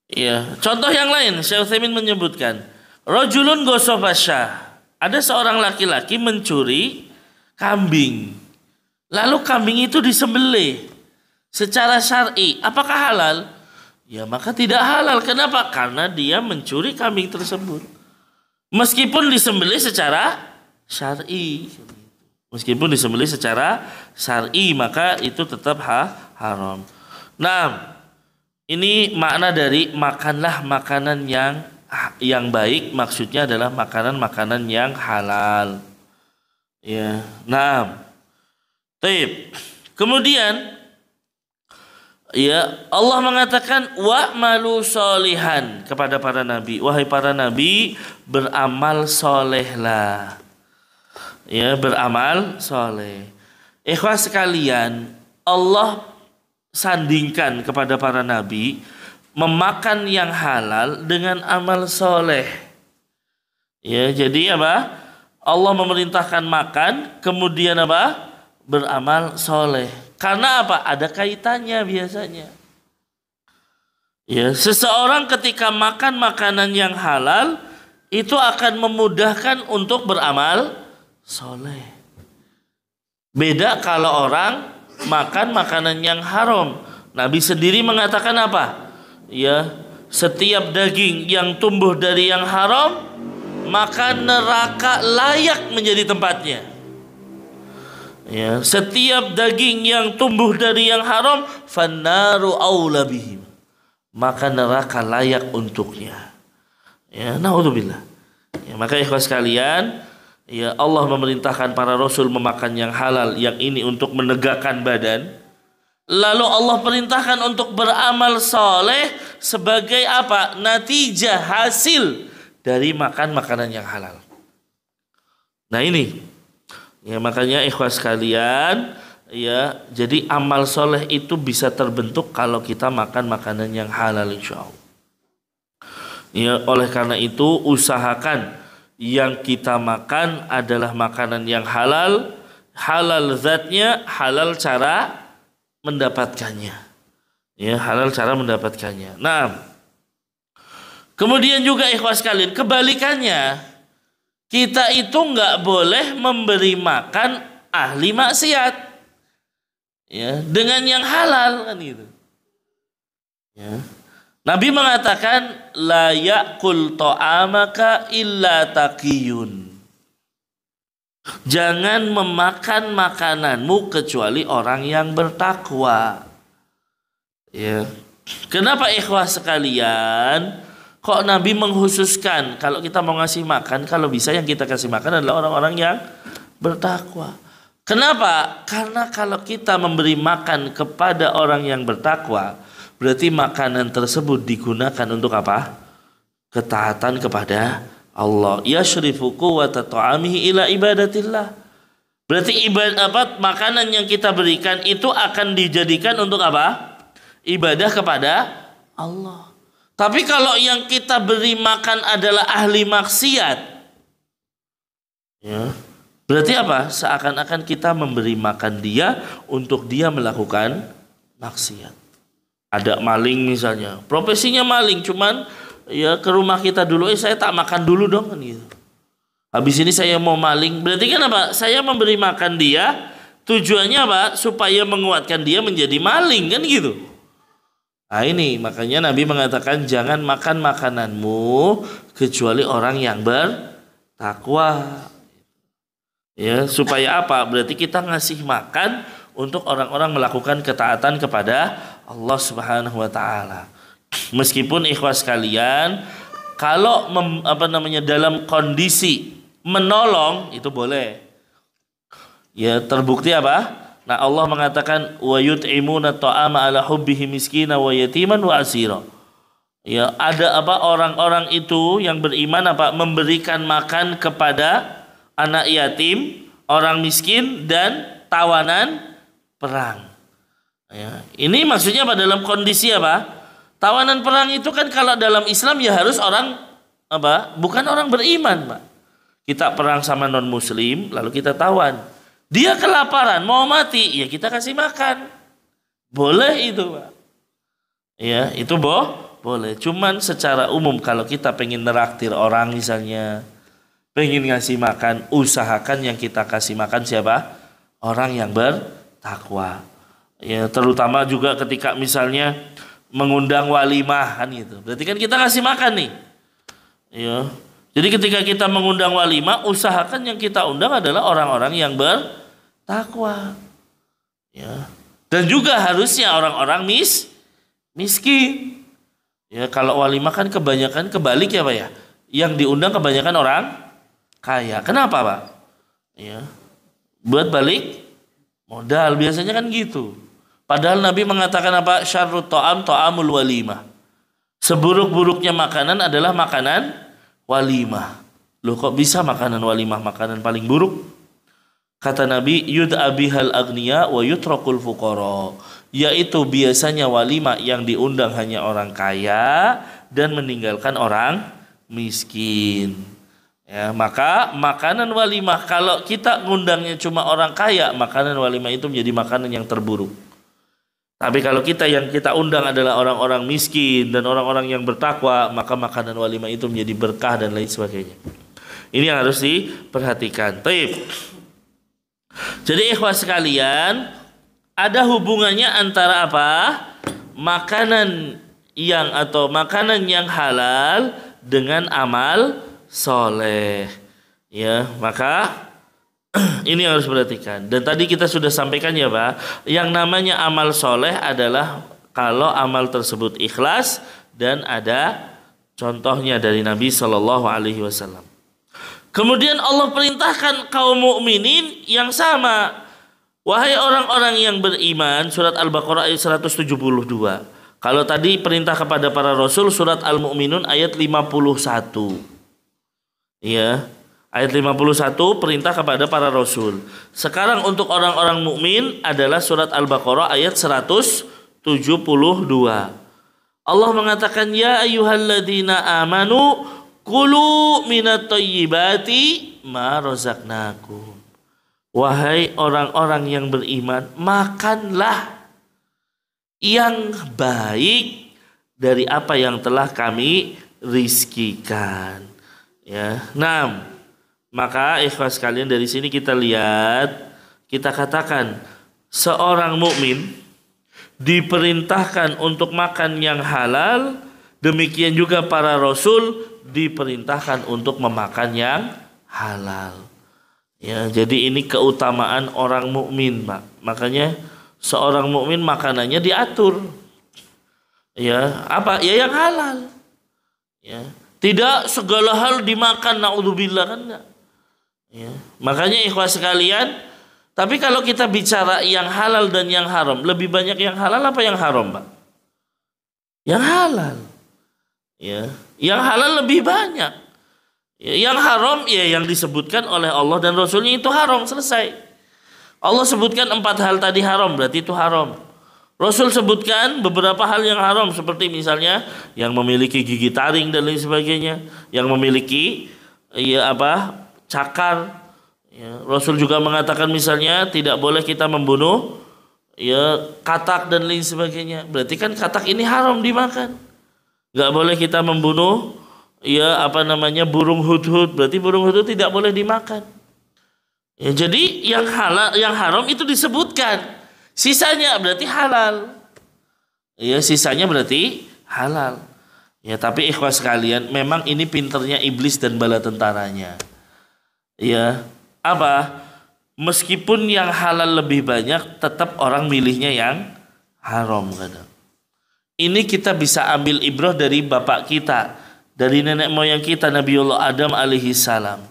ya, contoh yang lain, Syekh Utsaimin menyebutkan, rajulun ghasafasya. Ada seorang laki-laki mencuri kambing. Lalu kambing itu disembelih secara syar'i. Apakah halal? Ya, maka tidak halal. Kenapa? Karena dia mencuri kambing tersebut. Meskipun disembelih secara syar'i. Meskipun disembelih secara syar'i, maka itu tetap haram. Nah, ini makna dari makanlah makanan yang baik, maksudnya adalah makanan-makanan yang halal. Ya. Nah, taib. Kemudian ya Allah mengatakan wa malu solihan kepada para nabi. Wahai para nabi, beramal solehlah. Ya, beramal soleh. Ikhwah sekalian, Allah sandingkan kepada para nabi memakan yang halal dengan amal soleh. Ya, jadi apa? Allah memerintahkan makan, kemudian apa? Beramal soleh. Karena apa? Ada kaitannya biasanya. Ya, seseorang ketika makan makanan yang halal itu akan memudahkan untuk beramal soleh. Beda kalau orang makan makanan yang haram. Nabi sendiri mengatakan apa? Ya, setiap daging yang tumbuh dari yang haram, maka neraka layak menjadi tempatnya. Ya, setiap daging yang tumbuh dari yang haram, fannaru aula bihim, maka neraka layak untuknya. Ya, naudzubillah. Ya, maka ikhwas sekalian, ya Allah memerintahkan para rasul memakan yang halal, yang ini untuk menegakkan badan. Lalu Allah perintahkan untuk beramal soleh sebagai apa? Natijah, hasil dari makan makanan yang halal. Nah ini, ya makanya ikhwas sekalian, ya jadi amal soleh itu bisa terbentuk kalau kita makan makanan yang halal, insya Allah. Ya, oleh karena itu usahakan yang kita makan adalah makanan yang halal, halal zatnya, halal cara mendapatkannya. Ya, halal cara mendapatkannya. Nah, kemudian juga ikhwas sekalian, kebalikannya, kita itu nggak boleh memberi makan ahli maksiat, ya, dengan yang halal kan gitu. Ya. Nabi mengatakan la ya'kul ta'amaka illa taqiyun. Jangan memakan makananmu kecuali orang yang bertakwa. Ya. Kenapa ikhwah sekalian? Kok Nabi mengkhususkan kalau kita mau ngasih makan, kalau bisa yang kita kasih makan adalah orang-orang yang bertakwa. Kenapa? Karena kalau kita memberi makan kepada orang yang bertakwa, berarti makanan tersebut digunakan untuk apa? Ketaatan kepada Allah. Yashrifu quwwata ta'amihi ila ibadatillah. Berarti makanan yang kita berikan itu akan dijadikan untuk apa? Ibadah kepada Allah. Tapi kalau yang kita beri makan adalah ahli maksiat, ya, berarti apa? Seakan-akan kita memberi makan dia untuk dia melakukan maksiat. Ada maling misalnya, profesinya maling, cuman ya ke rumah kita dulu, saya tak makan dulu dong kan gitu. Habis ini saya mau maling, berarti kan apa? Saya memberi makan dia, tujuannya apa? Supaya menguatkan dia menjadi maling kan gitu. Nah ini makanya Nabi mengatakan jangan makan makananmu kecuali orang yang bertakwa. Ya, supaya apa? Berarti kita ngasih makan untuk orang-orang melakukan ketaatan kepada Allah Subhanahu wa taala. Meskipun ikhwas sekalian, kalau dalam kondisi menolong itu boleh. Ya, terbukti apa? Nah, Allah mengatakan wa yut'imuna ta'ama ala hubbihi miskina wa yatiman wa asira. Ya, ada apa? Orang-orang itu yang beriman apa? Memberikan makan kepada anak yatim, orang miskin dan tawanan perang. Ya, ini maksudnya apa? Dalam kondisi apa? Tawanan perang itu kan kalau dalam Islam ya harus orang apa? Bukan orang beriman, Pak. Kita perang sama non muslim lalu kita tawan. Dia kelaparan, mau mati, ya kita kasih makan. Boleh itu, Pak. Ya, itu boleh. Cuman secara umum kalau kita pengen neraktir orang misalnya, pengen ngasih makan, usahakan yang kita kasih makan siapa? Orang yang bertakwa. Ya, terutama juga ketika misalnya mengundang walimah kan gitu. Berarti kan kita kasih makan nih. Ya. Jadi ketika kita mengundang walimah, usahakan yang kita undang adalah orang-orang yang bertakwa. Ya. Dan juga harusnya orang-orang miskin. Ya, kalau walimah kan kebanyakan kebalik ya Pak ya. Yang diundang kebanyakan orang kaya. Kenapa Pak? Ya. Buat balik modal biasanya kan gitu. Padahal Nabi mengatakan apa? Syarrut ta'amul walimah. Seburuk-buruknya makanan adalah makanan walimah. Loh kok bisa makanan walimah makanan paling buruk? Kata Nabi, yud'a bihal agniya wa yutrakul fuqara. Yaitu biasanya walimah yang diundang hanya orang kaya dan meninggalkan orang miskin. Ya, maka makanan walimah kalau kita ngundangnya cuma orang kaya, makanan walimah itu menjadi makanan yang terburuk. Tapi kalau yang kita undang adalah orang-orang miskin dan orang-orang yang bertakwa, maka makanan walimah itu menjadi berkah dan lain sebagainya. Ini yang harus diperhatikan. Baik. Jadi ikhwah sekalian, ada hubungannya antara apa? Makanan yang atau makanan yang halal dengan amal soleh. Ya, maka ini harus perhatikan. Dan tadi kita sudah sampaikan ya Pak, yang namanya amal soleh adalah kalau amal tersebut ikhlas dan ada contohnya dari Nabi Shallallahu Alaihi Wasallam. Kemudian Allah perintahkan kaum mukminin yang sama. Wahai orang-orang yang beriman, surat Al-Baqarah ayat 172. Kalau tadi perintah kepada para rasul, surat Al-Mu'minun ayat 51. Ya, ayat 51 perintah kepada para rasul. Sekarang untuk orang-orang mukmin adalah surat Al-Baqarah ayat 172. Allah mengatakan, ya ayyuhalladzina amanu kulu minat thayyibati ma razaqnakum. Wahai orang-orang yang beriman, makanlah yang baik dari apa yang telah kami rizkikan. Ya, maka ikhwas sekalian, dari sini kita lihat, kita katakan seorang mukmin diperintahkan untuk makan yang halal, demikian juga para rasul diperintahkan untuk memakan yang halal. Ya, jadi ini keutamaan orang mukmin, Pak. Makanya seorang mukmin makanannya diatur. Ya, apa? Ya yang halal. Ya, tidak segala hal dimakan, naudzubillah, kan enggak. Ya, makanya ikhwas sekalian, tapi kalau kita bicara yang halal dan yang haram, lebih banyak yang halal apa yang haram, Pak? Yang halal. Ya, yang halal lebih banyak. Yang haram ya yang disebutkan oleh Allah dan Rasulnya itu haram, selesai. Allah sebutkan 4 hal tadi haram, berarti itu haram. Rasul sebutkan beberapa hal yang haram, seperti misalnya yang memiliki gigi taring dan lain sebagainya, yang memiliki cakar. Ya, Rasul juga mengatakan misalnya tidak boleh kita membunuh katak dan lain sebagainya. Berarti kan katak ini haram dimakan. Gak boleh kita membunuh burung hudhud, berarti burung hudhud tidak boleh dimakan. Ya, jadi yang halal, yang haram itu disebutkan. Sisanya berarti halal. Ya, sisanya berarti halal. Ya, tapi ikhwas sekalian, memang ini pinternya iblis dan bala tentaranya. Ya, meskipun yang halal lebih banyak, tetap orang milihnya yang haram kadang. Ini kita bisa ambil ibrah dari bapak kita, dari nenek moyang kita, Nabiullah Adam alaihi salam.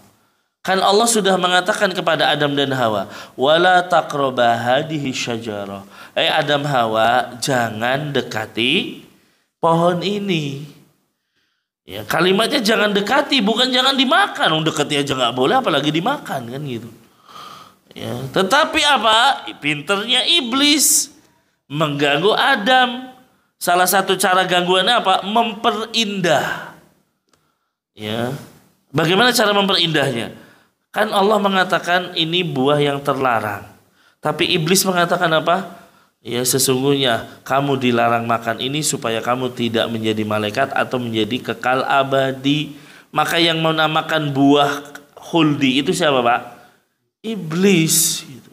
Kan Allah sudah mengatakan kepada Adam dan Hawa, wala taqraba hadhihi syajarah. Adam Hawa, jangan dekati pohon ini. Ya, kalimatnya jangan dekati, bukan jangan dimakan. Dekati aja nggak boleh, apalagi dimakan, kan gitu. Ya, tetapi pinternya iblis mengganggu Adam. Salah satu cara gangguannya memperindah. Ya, bagaimana cara memperindahnya? Kan Allah mengatakan ini buah yang terlarang. Tapi iblis mengatakan Ya, sesungguhnya kamu dilarang makan ini supaya kamu tidak menjadi malaikat atau menjadi kekal abadi. Maka yang menamakan buah khuldi itu siapa, Pak? Iblis. Gitu.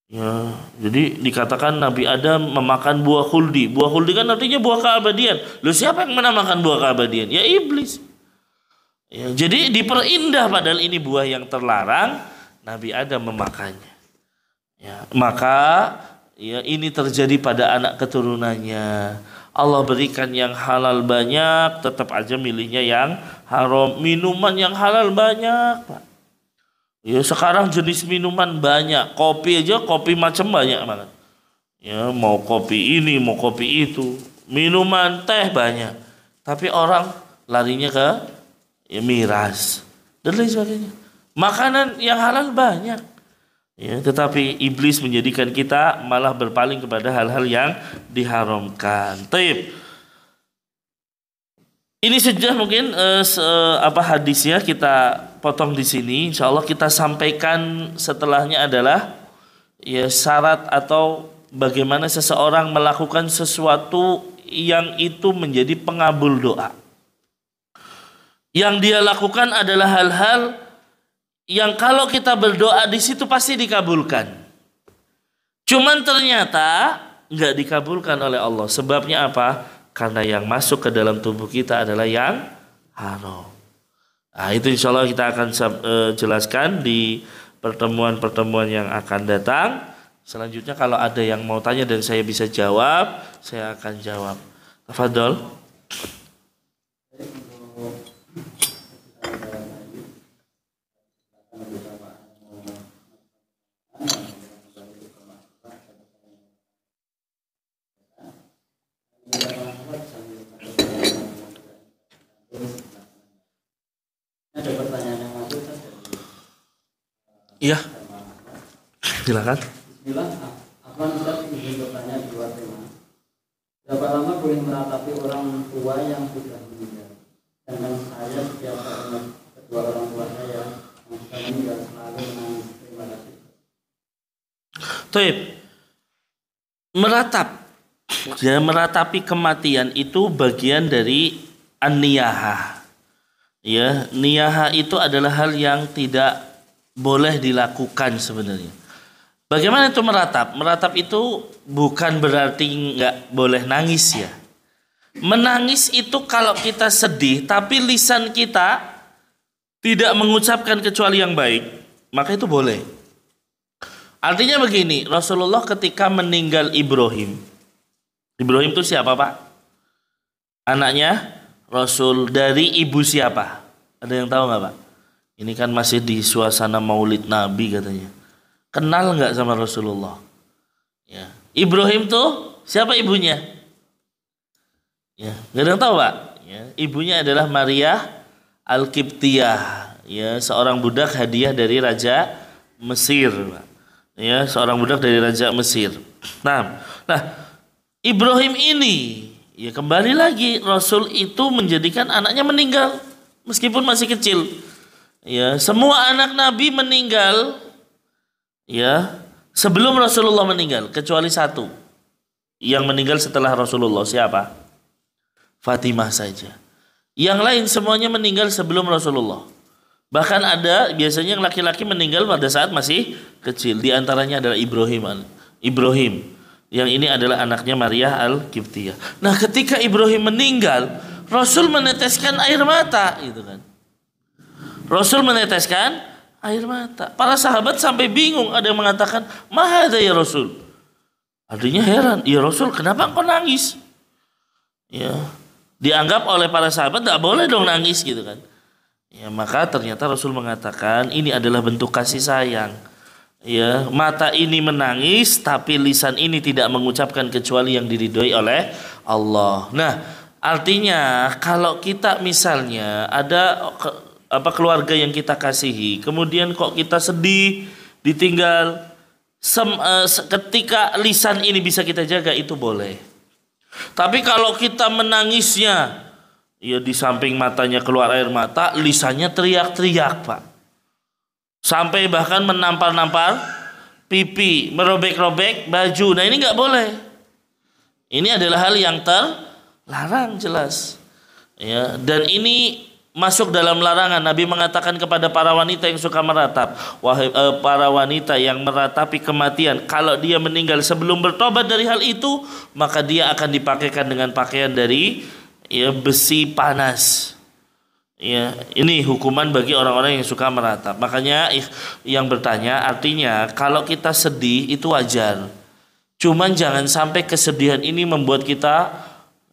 Ya, jadi dikatakan Nabi Adam memakan buah khuldi. Buah khuldi kan artinya buah keabadian. Loh, siapa yang menamakan buah keabadian? Ya iblis. Ya, jadi diperindah padahal ini buah yang terlarang, Nabi Adam memakannya. Ya, maka ini terjadi pada anak keturunannya. Allah berikan yang halal banyak, tetap aja milihnya yang haram. Minuman yang halal banyak, Pak. Ya, sekarang jenis minuman banyak. Kopi aja, kopi macam banyak banget. Ya, mau kopi ini, mau kopi itu. Minuman teh banyak. Tapi orang larinya ke miras dan lain sebagainya. Makanan yang halal banyak. Ya, tetapi iblis menjadikan kita malah berpaling kepada hal-hal yang diharamkan. Taib. Ini sudah mungkin hadisnya kita potong di sini. Insya Allah kita sampaikan setelahnya adalah syarat atau bagaimana seseorang melakukan sesuatu yang itu menjadi pengabul doa. Yang dia lakukan adalah hal-hal yang kalau kita berdoa di situ pasti dikabulkan. Cuman ternyata nggak dikabulkan oleh Allah. Sebabnya apa? karena yang masuk ke dalam tubuh kita adalah yang haram. Nah, itu insya Allah kita akan jelaskan di pertemuan-pertemuan yang akan datang. Selanjutnya kalau ada yang mau tanya dan saya bisa jawab, saya akan jawab. Tafadhol. Iya, silakan. Bismillah, Afwan Ustaz ingin bertanya dua tema. Berapa lama boleh meratapi orang tua yang sudah meninggal? Sedangkan saya setiap ingat kedua orang tua saya yang sudah meninggal selalu menangis. Terima kasih. Taib. Meratap. Ya, meratapi kematian itu bagian dari an-niyahah. Ya, niyahah itu adalah hal yang tidak boleh dilakukan sebenarnya. Bagaimana itu meratap? Meratap itu bukan berarti nggak boleh nangis ya. Menangis itu kalau kita sedih tapi lisan kita tidak mengucapkan kecuali yang baik, maka itu boleh. Artinya begini, Rasulullah ketika meninggal Ibrahim itu siapa Pak? Anaknya Rasul dari ibu siapa? Ada yang tahu nggak Pak? Ini kan masih di suasana maulid Nabi katanya. Kenal nggak sama Rasulullah? Ya. Ibrahim tuh siapa ibunya? Ya, nggak ada yang tahu Pak. Ya. Ibunya adalah Maria Al-Qibtiyah. Ya, seorang budak hadiah dari Raja Mesir. Pak. Ya, seorang budak dari Raja Mesir. Nah, Ibrahim ini, ya kembali lagi Rasul itu menjadikan anaknya meninggal meskipun masih kecil. Ya, semua anak Nabi meninggal ya sebelum Rasulullah meninggal kecuali satu yang meninggal setelah Rasulullah. Siapa? Fatimah saja. Yang lain semuanya meninggal sebelum Rasulullah. Bahkan ada biasanya yang laki-laki meninggal pada saat masih kecil. Di antaranya adalah Ibrahim. Yang ini adalah anaknya Maria Al-Qibtiyah. Nah, ketika Ibrahim meninggal, Rasul meneteskan air mata, gitu kan. Rasul meneteskan air mata. Para sahabat sampai bingung. Ada yang mengatakan, "Mahadha ya Rasul?" Artinya heran. Ya Rasul, kenapa engkau nangis? Ya, dianggap oleh para sahabat tidak boleh dong nangis gitu kan. Ya, maka ternyata Rasul mengatakan ini adalah bentuk kasih sayang. Ya, mata ini menangis tapi lisan ini tidak mengucapkan kecuali yang diridhoi oleh Allah. Nah, artinya kalau kita misalnya ada keluarga yang kita kasihi, kemudian kok kita sedih, ditinggal, ketika lisan ini bisa kita jaga itu boleh. Tapi kalau kita menangisnya, ya di samping matanya keluar air mata, lisannya teriak-teriak Pak. Sampai bahkan menampar-nampar pipi, merobek-robek baju. Nah ini nggak boleh. Ini adalah hal yang terlarang jelas. Ya, dan ini masuk dalam larangan. Nabi mengatakan kepada para wanita yang suka meratap, wahai para wanita yang meratapi kematian, kalau dia meninggal sebelum bertobat dari hal itu, maka dia akan dipakaikan dengan pakaian dari besi panas. Ya, ini hukuman bagi orang-orang yang suka meratap. Makanya yang bertanya, artinya kalau kita sedih itu wajar. Cuman jangan sampai kesedihan ini membuat kita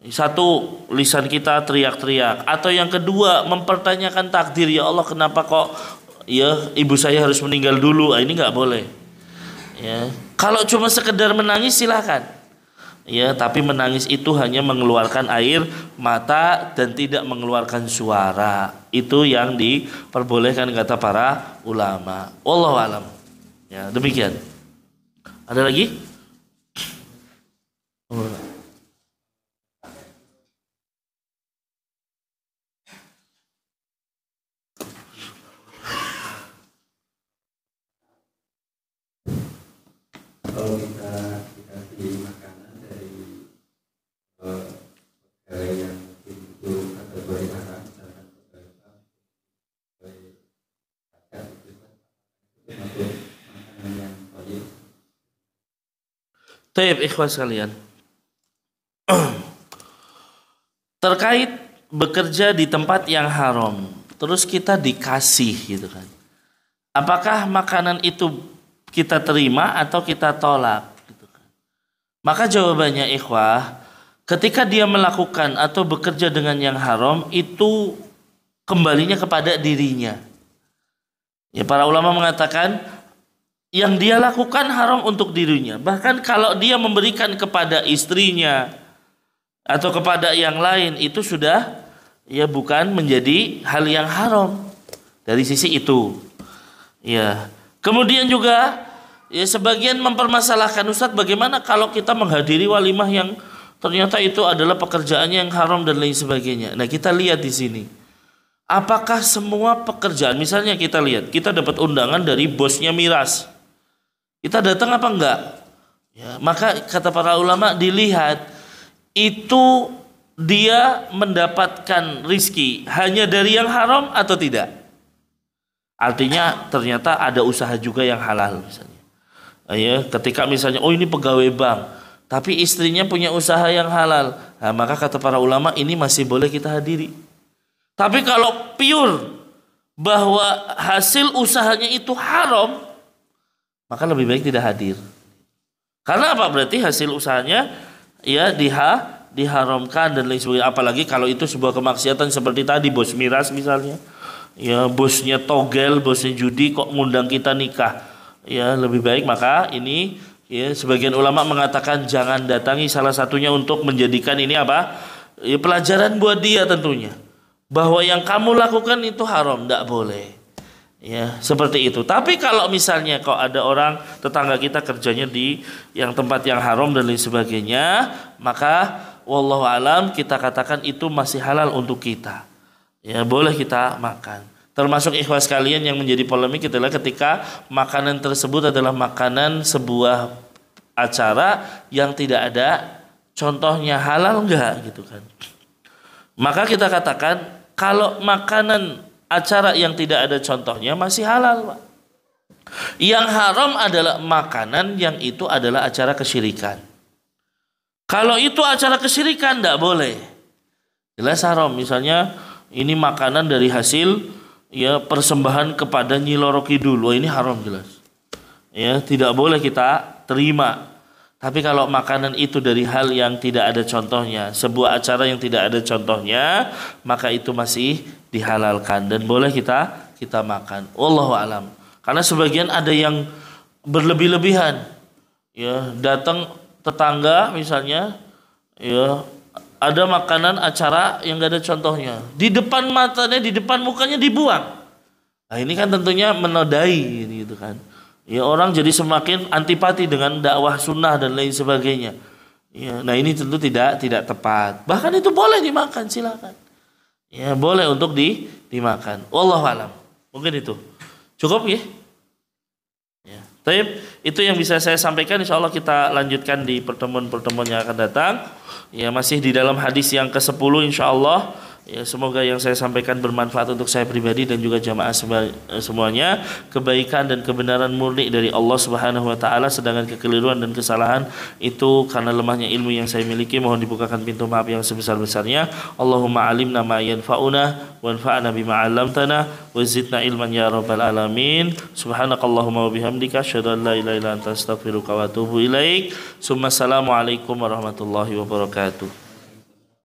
satu, lisan kita teriak-teriak, atau yang kedua mempertanyakan takdir, ya Allah kenapa kok ya ibu saya harus meninggal dulu. Ini nggak boleh. Ya, kalau cuma sekedar menangis silakan. Ya, tapi menangis itu hanya mengeluarkan air mata dan tidak mengeluarkan suara. Itu yang diperbolehkan kata para ulama. Wallahu alam. Ya, demikian. Ada lagi? Kalau kita dikasih makanan dari pegawai yang itu kategori haram, misalkan pegawai pajak itu kan termasuk makanan yang wajib. Taib ikhwan sekalian. terkait bekerja di tempat yang haram, terus kita dikasih gitu kan. Apakah makanan itu kita terima atau kita tolak gitu kan. Maka jawabannya ikhwah, ketika dia melakukan atau bekerja dengan yang haram itu kembalinya kepada dirinya. Ya, para ulama mengatakan yang dia lakukan haram untuk dirinya. Bahkan kalau dia memberikan kepada istrinya atau kepada yang lain itu sudah ya bukan menjadi hal yang haram dari sisi itu. Ya. Kemudian juga ya sebagian mempermasalahkan, Ustaz, bagaimana kalau kita menghadiri walimah yang ternyata itu adalah pekerjaannya yang haram dan lain sebagainya. Nah, kita lihat di sini. Apakah semua pekerjaan, misalnya kita lihat, kita dapat undangan dari bosnya miras. Kita datang apa enggak? Ya, maka kata para ulama dilihat itu dia mendapatkan rizki hanya dari yang haram atau tidak. Artinya ternyata ada usaha juga yang halal misalnya. Ya, ketika misalnya ini pegawai bank, tapi istrinya punya usaha yang halal, nah, maka kata para ulama ini masih boleh kita hadiri. Tapi kalau pure bahwa hasil usahanya itu haram, maka lebih baik tidak hadir. Karena apa? Berarti hasil usahanya ya diharamkan dan lain sebagainya. Apalagi kalau itu sebuah kemaksiatan seperti tadi bos miras misalnya. Ya, bosnya togel, bosnya judi kok ngundang kita nikah. Ya, lebih baik maka ini ya sebagian ulama mengatakan jangan datangi, salah satunya untuk menjadikan ini apa? Ya, pelajaran buat dia tentunya. Bahwa yang kamu lakukan itu haram, tidak boleh. Ya, seperti itu. Tapi kalau misalnya kok ada orang tetangga kita kerjanya di yang tempat yang haram dan lain sebagainya, maka wallahu alam kita katakan itu masih halal untuk kita. Ya, boleh kita makan. Termasuk ikhwas sekalian yang menjadi polemik adalah ketika makanan tersebut adalah makanan sebuah acara yang tidak ada contohnya, halal enggak gitu kan. Maka kita katakan kalau makanan acara yang tidak ada contohnya masih halal, Pak. Yang haram adalah makanan yang itu adalah acara kesyirikan. Kalau itu acara kesyirikan tidak boleh. Jelas haram. Misalnya ini makanan dari hasil ya persembahan kepada Nyi Loro Kidul. Wah, ini haram jelas. Ya, tidak boleh kita terima. Tapi kalau makanan itu dari hal yang tidak ada contohnya, sebuah acara yang tidak ada contohnya, maka itu masih dihalalkan dan boleh kita makan. Wallahu alam. Karena sebagian ada yang berlebih-lebihan. Ya, datang tetangga misalnya, ya ada makanan acara yang gak ada contohnya. Di depan matanya, di depan mukanya dibuang. Nah, ini kan tentunya menodai gitu kan. Ya, orang jadi semakin antipati dengan dakwah sunnah dan lain sebagainya. Ya, nah ini tentu tidak tepat. Bahkan itu boleh dimakan, silakan. Ya, boleh untuk dimakan. Wallahu alam. Mungkin itu. Cukup ya? Ya. Tapi itu yang bisa saya sampaikan. Insya Allah kita lanjutkan di pertemuan-pertemuan yang akan datang. Ya, masih di dalam hadis yang ke-10 insya Allah. Ya, semoga yang saya sampaikan bermanfaat untuk saya pribadi dan juga jamaah semuanya. Kebaikan dan kebenaran murni dari Allah Subhanahu wa taala, sedangkan kekeliruan dan kesalahan itu karena lemahnya ilmu yang saya miliki. Mohon dibukakan pintu maaf yang sebesar-besarnya. Allahumma alimna ma yanfa'una wanfa'na bima 'allamtana wa zidna ilman ya rabbal alamin. Subhanakallahumma wa bihamdika asyhadu an la ilaha illa anta astaghfiruka wa atubu ilaik. Assalamualaikum warahmatullahi wabarakatuh.